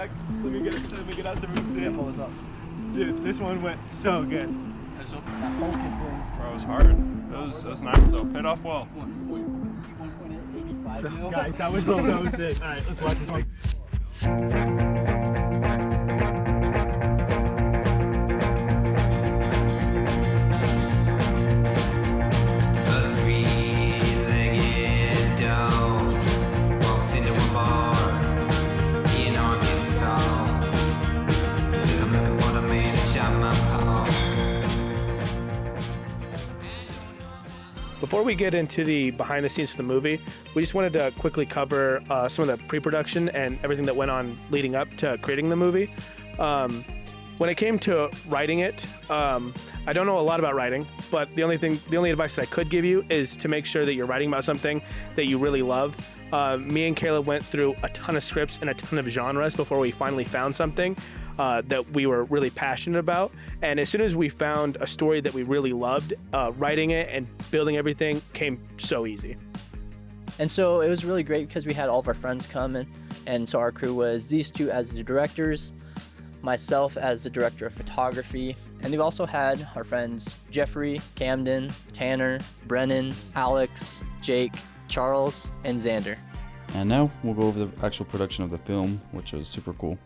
back. Let me get out so everyone can see it. Hold this up. Dude, this one went so good. That focusing. Bro, it was hard. It was nice though. Paid off well. 1.85 mil. Guys, that was so sick. Alright, let's watch this one. Before we get into the behind the scenes for the movie, we just wanted to quickly cover some of the pre-production and everything that went on leading up to creating the movie. When it came to writing it, I don't know a lot about writing, but the only advice that I could give you is to make sure that you're writing about something that you really love. Me and Caleb went through a ton of scripts and a ton of genres before we finally found something that we were really passionate about. And as soon as we found a story that we really loved, writing it and building everything came so easy. And so it was really great because we had all of our friends come in, and so our crew was these two as the directors, myself as the director of photography, and they've also had our friends Jeffrey, Camden, Tanner, Brennan, Alex, Jake, Charles, and Xander. And now we'll go over the actual production of the film, which was super cool.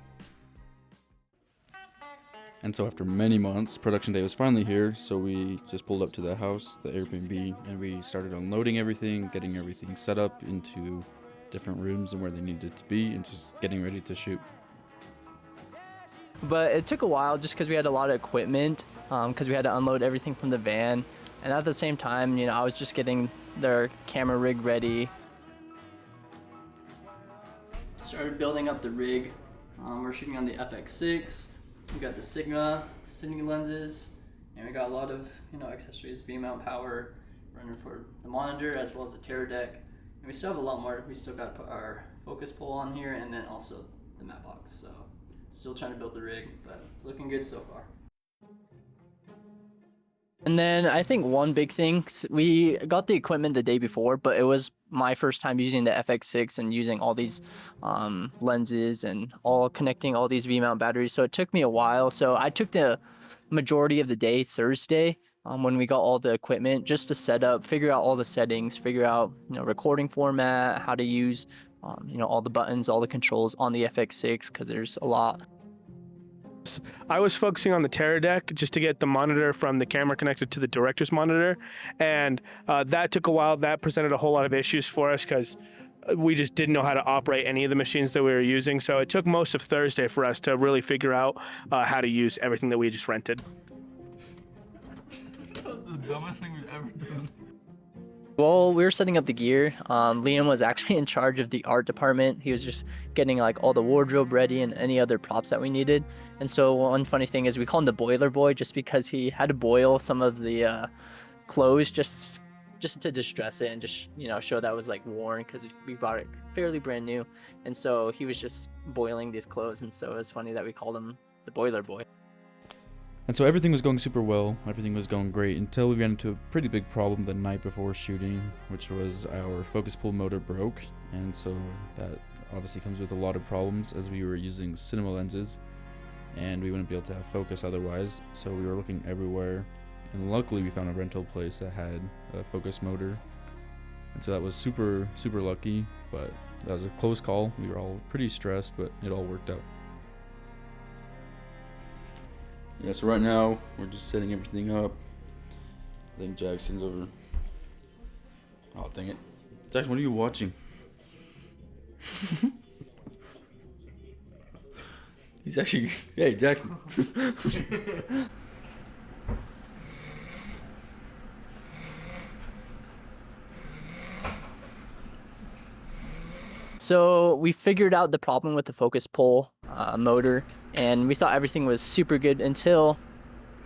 And so after many months, production day was finally here, so we just pulled up to the house, the Airbnb, and we started unloading everything, getting everything set up into different rooms and where they needed to be, and just getting ready to shoot. But it took a while just because we had a lot of equipment, because we had to unload everything from the van. And at the same time, I was just getting their camera rig ready. Started building up the rig. We're shooting on the FX6. We got the Sigma Cine lenses, and we got a lot of accessories, V-mount power, running for the monitor as well as the Terra deck. And we still have a lot more. We still got to put our focus pole on here, and then also the matte box. So still trying to build the rig, but it's looking good so far. And then I think one big thing, we got the equipment the day before, but it was my first time using the FX6 and using all these lenses and all connecting all these V-mount batteries. So it took me a while. So I took the majority of the day Thursday when we got all the equipment just to set up, figure out all the settings, figure out recording format, how to use all the buttons, all the controls on the FX6 because there's a lot. I was focusing on the Terra deck just to get the monitor from the camera connected to the director's monitor, and that took a while. That presented a whole lot of issues for us because we just didn't know how to operate any of the machines that we were using. So it took most of Thursday for us to really figure out how to use everything that we just rented. That was the dumbest thing we've ever done. Well, we were setting up the gear. Liam was actually in charge of the art department. He was just getting all the wardrobe ready and any other props that we needed. And so one funny thing is we call him the boiler boy just because he had to boil some of the clothes just to distress it and just show that it was worn because we bought it fairly brand new. And so he was just boiling these clothes, and so it was funny that we called him the boiler boy. And so everything was going super well, everything was going great until we ran into a pretty big problem the night before shooting, which was our focus pull motor broke. And so that obviously comes with a lot of problems as we were using cinema lenses and we wouldn't be able to have focus otherwise. So we were looking everywhere, and luckily we found a rental place that had a focus motor. And so that was super, super lucky, but that was a close call. We were all pretty stressed, but it all worked out. Yeah, so right now we're just setting everything up. I think Jackson's over. Oh, dang it. Jackson, what are you watching? He's actually... Hey, Jackson. So we figured out the problem with the focus pull motor, and we thought everything was super good until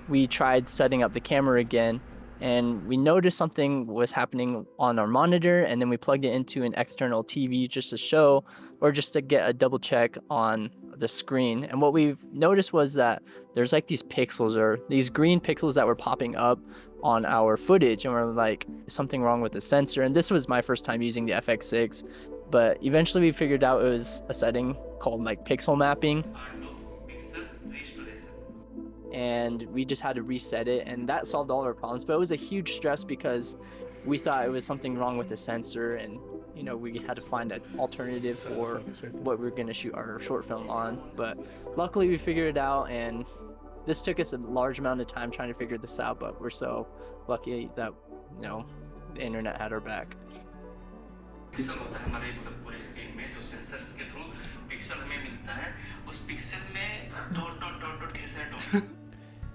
we tried setting up the camera again, and we noticed something was happening on our monitor, and then we plugged it into an external TV just to show, or just to get a double check on the screen. And what we've noticed was that there's these pixels, or these green pixels that were popping up on our footage, and we're like, is something wrong with the sensor? And this was my first time using the FX6, but eventually we figured out it was a setting called like pixel mapping. And we just had to reset it, and that solved all our problems. But it was a huge stress because we thought it was something wrong with the sensor, and you know, we had to find an alternative for what we were going to shoot our short film on. But luckily we figured it out, and this took us a large amount of time trying to figure this out, but we're so lucky that, you know, the internet had our back.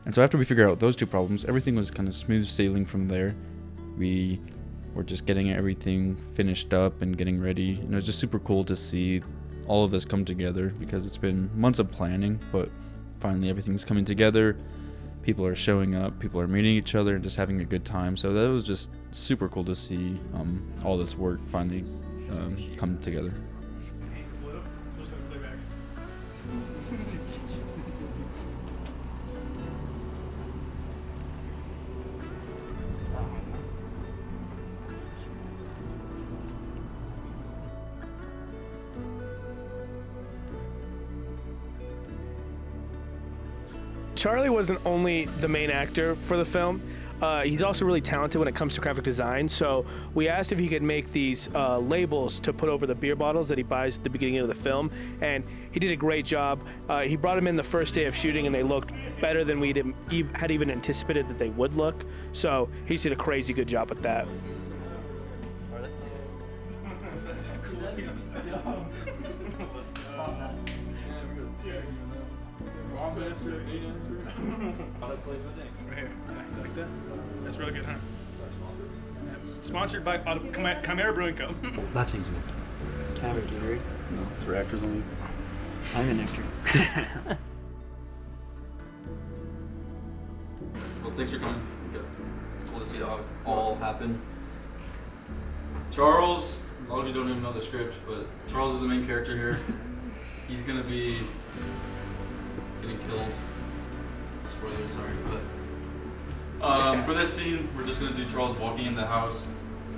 And so after we figured out those two problems, everything was kind of smooth sailing from there. We were just getting everything finished up and getting ready. And it was just super cool to see all of this come together, because it's been months of planning, but finally everything's coming together. People are showing up, people are meeting each other and just having a good time. So that was just super cool to see all this work finally come together. Charlie wasn't only the main actor for the film, he's also really talented when it comes to graphic design. So we asked if he could make these labels to put over the beer bottles that he buys at the beginning of the film, and he did a great job. He brought them in the first day of shooting, and they looked better than we had even anticipated that they would look. So he did a crazy good job with that. Right here. You like that? That's really good, huh? Sponsored by Kaimara Brewing Co. That seems good. Can I have a Gatorade? No, it's for actors only. I'm an actor. Well, thanks for coming. It's cool to see it all happen. Charles, a lot of you don't even know the script, but Charles is the main character here. He's gonna be getting killed. Spoilers, sorry, but for this scene, we're just gonna do Charles walking in the house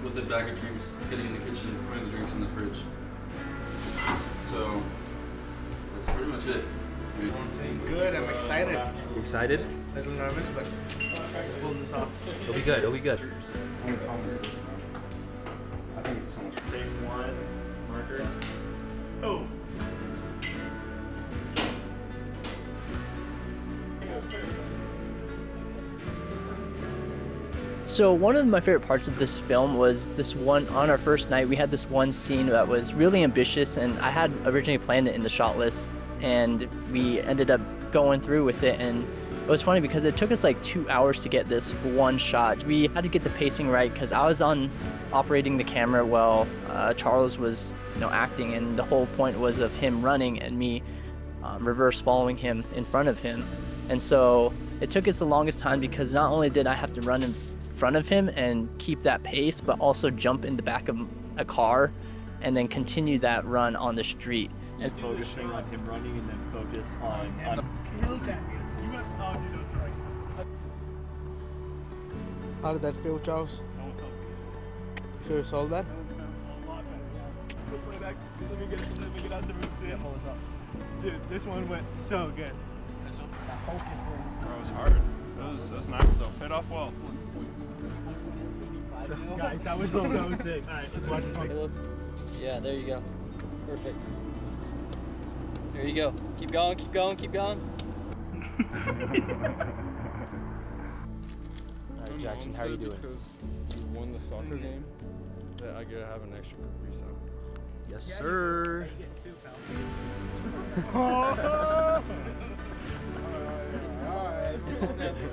with a bag of drinks, getting in the kitchen, putting the drinks in the fridge. So that's pretty much it. Good, I'm excited. You excited? A little nervous, but pull this off. It'll be good. It'll be good. I think it's so much. Take one marker. Oh. So one of my favorite parts of this film was this one, on our first night, we had this one scene that was really ambitious, and I had originally planned it in the shot list, and we ended up going through with it. And it was funny because it took us like 2 hours to get this one shot. We had to get the pacing right because I was operating the camera while Charles was, you know, acting, and the whole point was of him running and me reverse following him in front of him. And so it took us the longest time because not only did I have to run in front of him and keep that pace, but also jump in the back of a car and then continue that run on the street. And focusing on him running, and then focus on How did that feel, Charles? You feel solved that? Dude, this one went so good. Bro, it was hard. It was nice though. Paid off well. Guys, that was so sick. Alright, let's watch this one. Yeah, there you go. Perfect. There you go. Keep going, keep going, keep going. Alright, Jackson, how are you doing? Because you won the soccer game, that I get to have an extra Capri Sun. Yes, sir.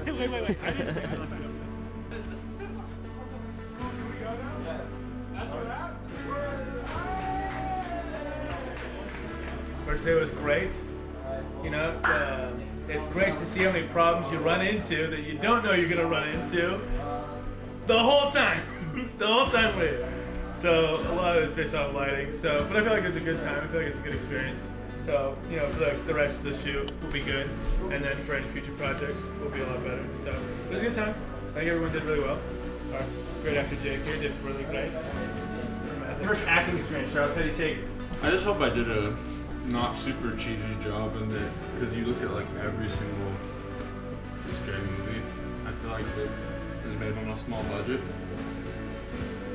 Wait. I didn't say that. First day was great. You know, it's great to see how many problems you run into that you don't know you're gonna run into the whole time. The whole time we're here. So a lot of it's based off lighting. So, but I feel like it was a good time. I feel like it's a good experience. So, you know, for the rest of the shoot will be good, and then for any future projects will be a lot better. So it was a good time. I think everyone did really well. Our great actor Jake here did really great. First acting experience, Charles. How do you take? I just hope I did a not super cheesy job, and because you look at like every single scary movie, I feel like it was made on a small budget,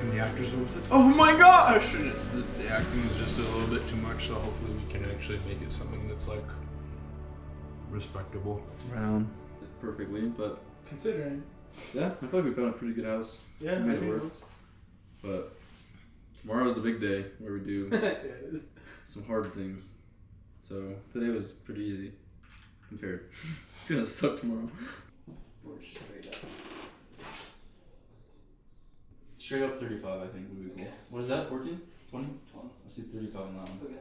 and the actors were like, "Oh my gosh!" And the acting was just a little bit too much. So hopefully we can actually make it something that's like respectable. Right on. Perfectly, but Considering. yeah, I feel like we found a pretty good house. Yeah, made it work. But tomorrow's the big day where we do some hard things. So today was pretty easy compared. It's gonna suck tomorrow. Straight up 35, I think would be cool. What is that? 14? 20? 20. I see 35 on that one. Okay.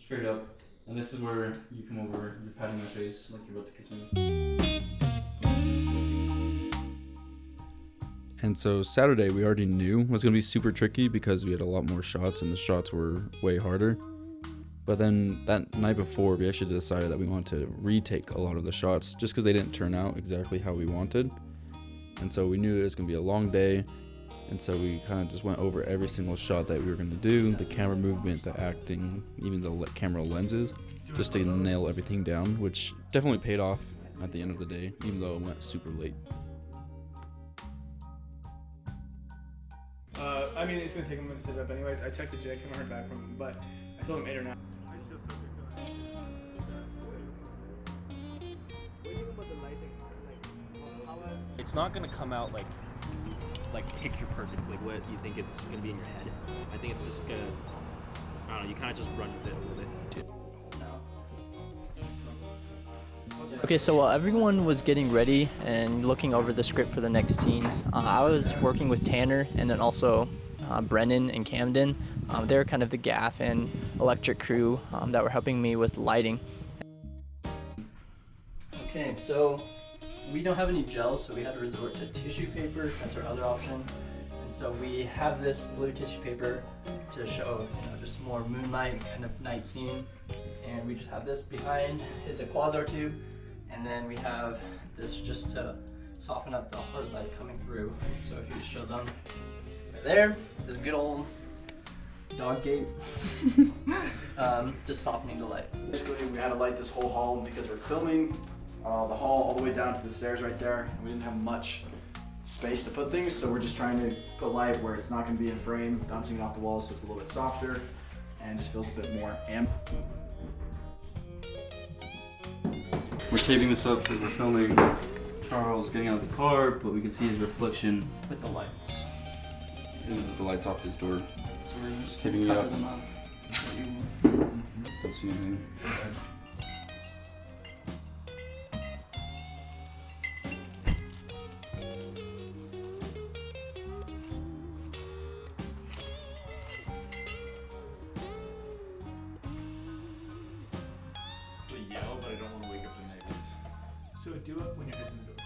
Straight up. And this is where you come over, you're patting my face like you're about to kiss me. And so Saturday we already knew was going to be super tricky because we had a lot more shots and the shots were way harder. But then that night before we actually decided that we wanted to retake a lot of the shots just because they didn't turn out exactly how we wanted. And so we knew it was going to be a long day. And so we kind of just went over every single shot that we were going to do, the camera movement, the acting, even the camera lenses, just to nail everything down, which definitely paid off at the end of the day, even though it went super late. I mean, it's gonna take a minute to set up anyways. I texted Jake, I haven't heard back from him, but I told him 8 or 9. It's not gonna come out like picture perfect, like what you think it's gonna be in your head. I think it's just gonna, I don't know, you kind of just run with it a little bit. Okay, so while everyone was getting ready and looking over the script for the next scenes, I was working with Tanner and then also Brennan and Camden. They were kind of the gaff and electric crew that were helping me with lighting. Okay, so we don't have any gel, so we had to resort to tissue paper. That's our other option. And so we have this blue tissue paper to show, just more moonlight kind of night scene. And we just have this behind is a quasar tube. And then we have this just to soften up the hard light coming through. So if you just show them right there, this good old dog gate, just softening the light. Basically, we had to light this whole hall because we're filming the hall all the way down to the stairs right there. And we didn't have much space to put things, so we're just trying to put light where it's not going to be in frame, bouncing it off the walls so it's a little bit softer and just feels a bit more amp. We're taping this up because we're filming Charles getting out of the car, but we can see his reflection With the lights. with the lights off his door. So we're just Taping it cover up. them up. Don't see anything. Yell, but I don't want to wake up the neighbors. So do it when your head's in the door.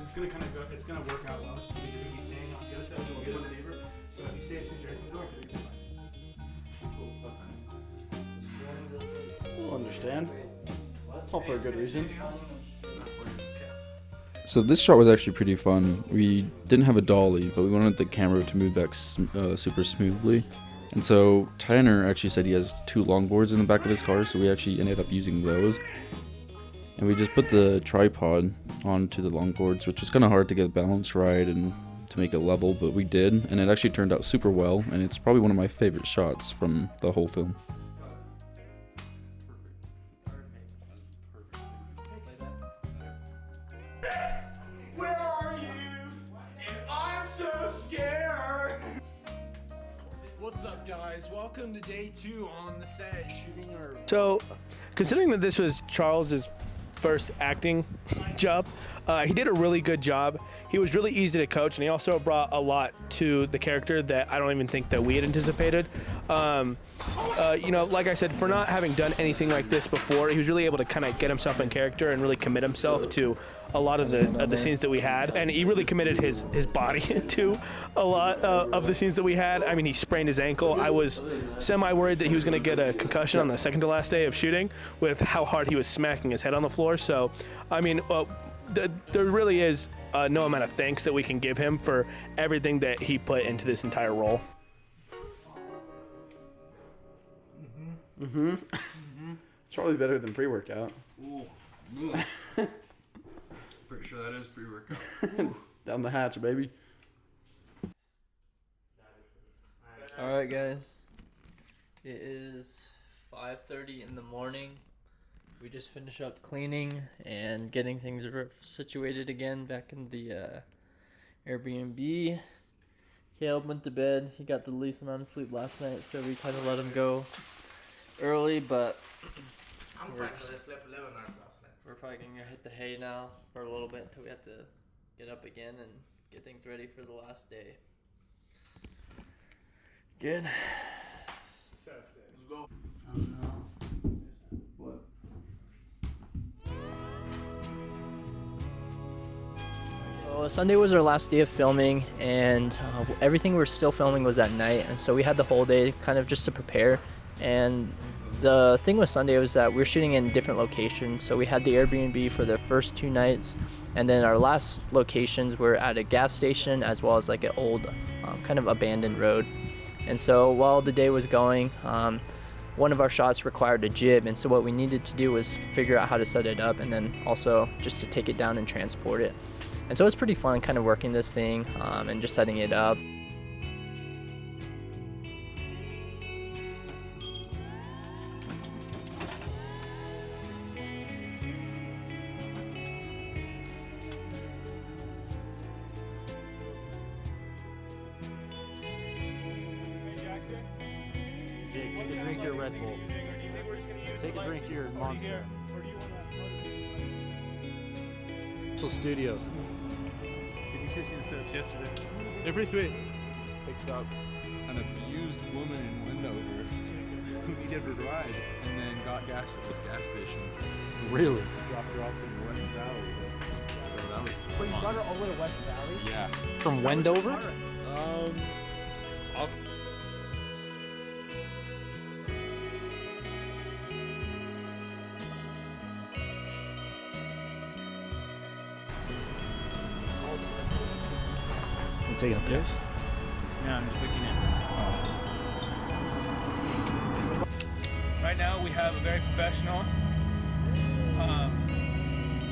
It's gonna kind of go, it's gonna work out well. So you're gonna be saying on the other side, you'll get on the neighbor. So if you say as soon as your head's in the door, you're gonna be fine. We'll understand. It's all for a good reason. So this shot was actually pretty fun. We didn't have a dolly, but we wanted the camera to move back super smoothly. And so Tanner actually said he has 2 longboards in the back of his car, so we actually ended up using those. And we just put the tripod onto the longboards, which was kind of hard to get balance right and to make it level, but we did, and it actually turned out super well, and it's probably one of my favorite shots from the whole film. Where are you? And I'm so scared. What's up, guys? Welcome to day 2 on the set shooting our. So, considering that this was Charles's first acting job, he did a really good job. He was really easy to coach, and he also brought a lot to the character that I don't even think that we had anticipated. Like I said, for not having done anything like this before, he was really able to kind of get himself in character and really commit himself to a lot of the scenes that we had, and he really committed his body to a lot of the scenes that we had. I mean, he sprained his ankle. I was semi-worried that he was going to get a concussion on the second to last day of shooting with how hard he was smacking his head on the floor. So, I mean, there really is no amount of thanks that we can give him for everything that he put into this entire role. Mm-hmm. It's probably better than pre-workout. Ooh. Pretty sure that is pre-workout. Down the hatch, baby. All right, guys. It is 5:30 in the morning. We just finished up cleaning and getting things situated again back in the Airbnb. Caleb went to bed. He got the least amount of sleep last night, so we kind of let him go early, but we're probably going to hit the hay now for a little bit until we have to get up again and get things ready for the last day. Good. So sick. Let's go. Oh no. What? So Sunday was our last day of filming, and everything we were still filming was at night, and so we had the whole day kind of just to prepare. And the thing with Sunday was that we were shooting in different locations. So we had the Airbnb for the first 2 nights, and then our last locations were at a gas station as well as like an old kind of abandoned road. And so while the day was going, one of our shots required a jib, and so what we needed to do was figure out how to set it up and then also just to take it down and transport it. And so it was pretty fun kind of working this thing and just setting it up. Jake, take a drink of your Red Bull. Take a drink of your Monster. Studios. Did you see the setups yesterday? They're pretty sweet. Picked up an abused woman in Wendover who needed a ride and then got gas at this gas station. Really? Dropped her off in West Valley. So that was Wait, you fun. brought her all the way to West Valley? Yeah. From Wendover? I'll I'm taking a piss. No, I'm just looking at. Right now we have a very professional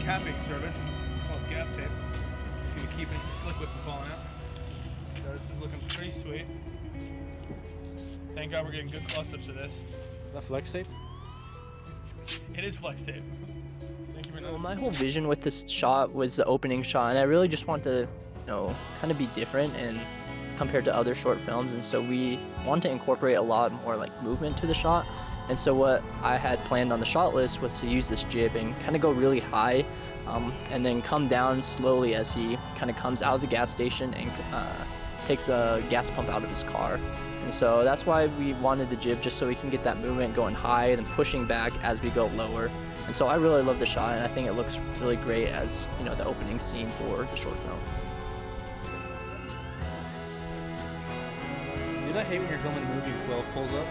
capping service called gas tape. It's gonna keep this liquid from falling out. So this is looking pretty sweet. Thank God we're getting good close-ups of this. Is that flex tape? It is flex tape. Thank you for Well, noticing. my whole vision with this shot was the opening shot, and I really just want to, kind of be different and compared to other short films, and so we want to incorporate a lot more like movement to the shot. And so what I had planned on the shot list was to use this jib and kind of go really high and then come down slowly as he kind of comes out of the gas station and takes a gas pump out of his car. And so that's why we wanted the jib, just so we can get that movement going high and pushing back as we go lower. And so I really love the shot, and I think it looks really great as, the opening scene for the short film. Dude, I hate when you're filming a movie and 12 pulls up.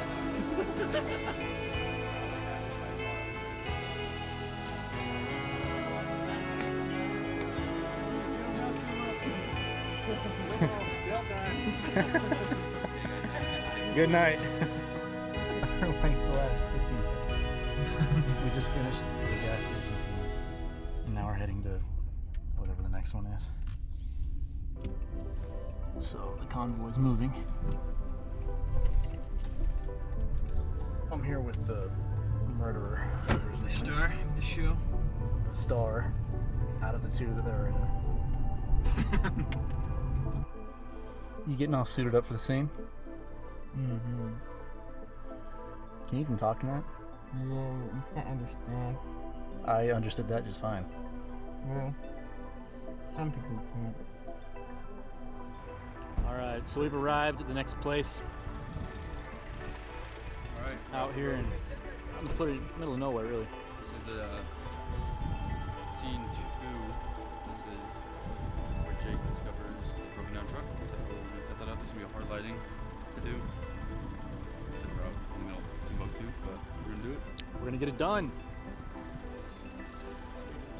Good night. Like the last 15 seconds. We just finished the gas station scene, and now we're heading to whatever the next one is. So the convoy's moving. I'm here with the murderer. Whatever his name is. The shoe. The star. Out of the two that they're in. You getting all suited up for the scene? Mm-hmm. Can you even talk in that? Yeah, you can't understand. I understood that just fine. Well, some people can't. Alright, so we've arrived at the next place. Alright. Out here in the pretty middle of nowhere, really. This is scene 2. This is where Jake discovers the broken down truck. So we set that up. This is gonna be a hard lighting to do. We're out in the middle of Timbuktu, but we're gonna do it. We're gonna get it done.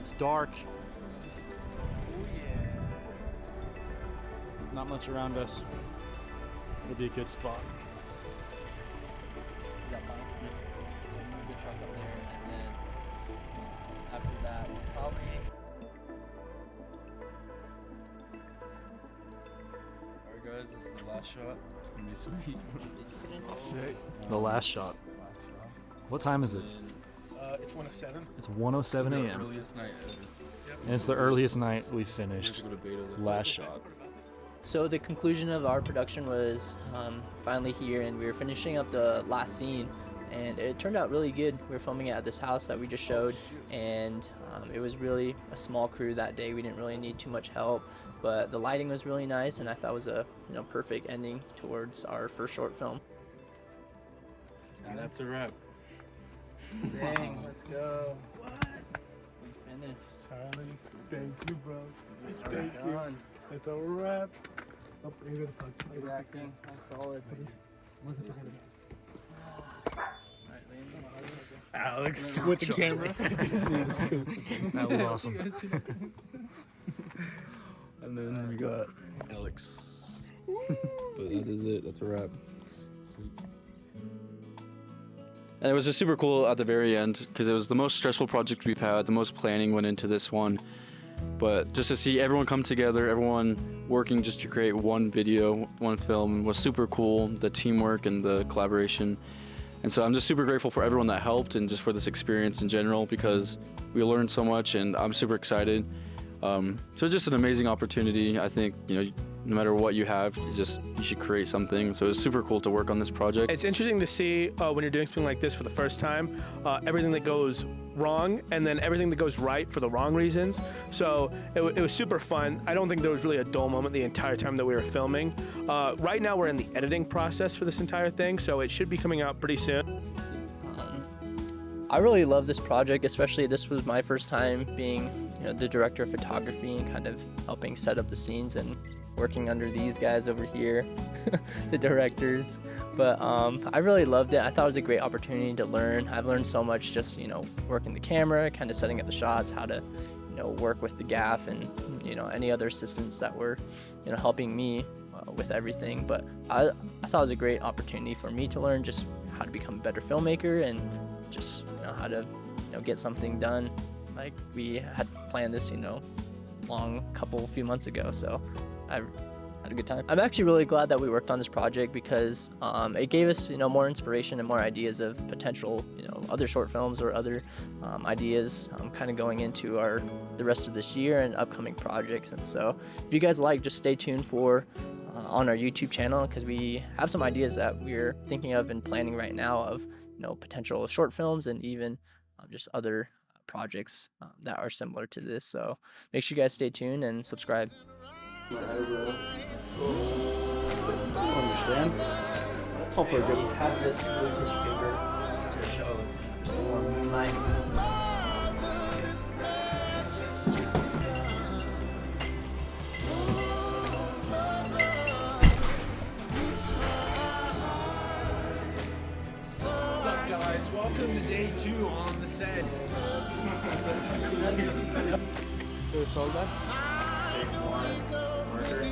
It's dark. Oh yeah. Not much around us. It'll be a good spot. Is that fine? truck up there, and then after that, we'll probably. Alright guys, this is the last shot. It's gonna be sweet. The last shot. What time is it? It's 1:07. It's 1:07 The a.m. earliest night ever. And it's the earliest night we We have finished. to go to beta. Last shot. So the conclusion of our production was finally here, and we were finishing up the last scene, and it turned out really good. We were filming it at this house that we just showed, and it was really a small crew that day. We didn't really need too much help, but the lighting was really nice, and I thought it was a perfect ending towards our first short film. And that's a wrap. Dang, let's go. What? We finished. Charlie, thank you, bro. Thank you. It's a wrap. Oh, you're gonna punch. Good acting. That's solid. Alex with the camera. That was awesome. And then we got Alex. But that is it. That's a wrap. Sweet. And it was just super cool at the very end because it was the most stressful project we've had. The most planning went into this one. But just to see everyone come together, everyone working just to create one video, one film was super cool. The teamwork and the collaboration. And so I'm just super grateful for everyone that helped and just for this experience in general because we learned so much and I'm super excited. So just an amazing opportunity. I think, no matter what you have, you should create something. So it's super cool to work on this project. It's interesting to see when you're doing something like this for the first time, everything that goes wrong and then everything that goes right for the wrong reasons. So it was super fun. I don't think there was really a dull moment the entire time that we were filming. Right now we're in the editing process for this entire thing, so it should be coming out pretty soon. I really love this project, especially this was my first time being the director of photography and kind of helping set up the scenes and working under these guys over here, the directors. But I really loved it. I thought it was a great opportunity to learn. I've learned so much just, working the camera, kind of setting up the shots, how to, work with the gaff and, any other assistants that were, helping me with everything. But I thought it was a great opportunity for me to learn just how to become a better filmmaker and just, how to, get something done. Like we had planned this, few months ago. So I had a good time. I'm actually really glad that we worked on this project because it gave us, more inspiration and more ideas of potential, other short films or other ideas kind of going into the rest of this year and upcoming projects. And so if you guys like, just stay tuned for on our YouTube channel because we have some ideas that we're thinking of and planning right now of, potential short films and even just other projects that are similar to this. So make sure you guys stay tuned and subscribe. Understand? It's all for a good. We have this blue tissue paper to show some more moonlight. What's up, guys? Welcome to day 2 on the set. So it's all done? Take one, marker.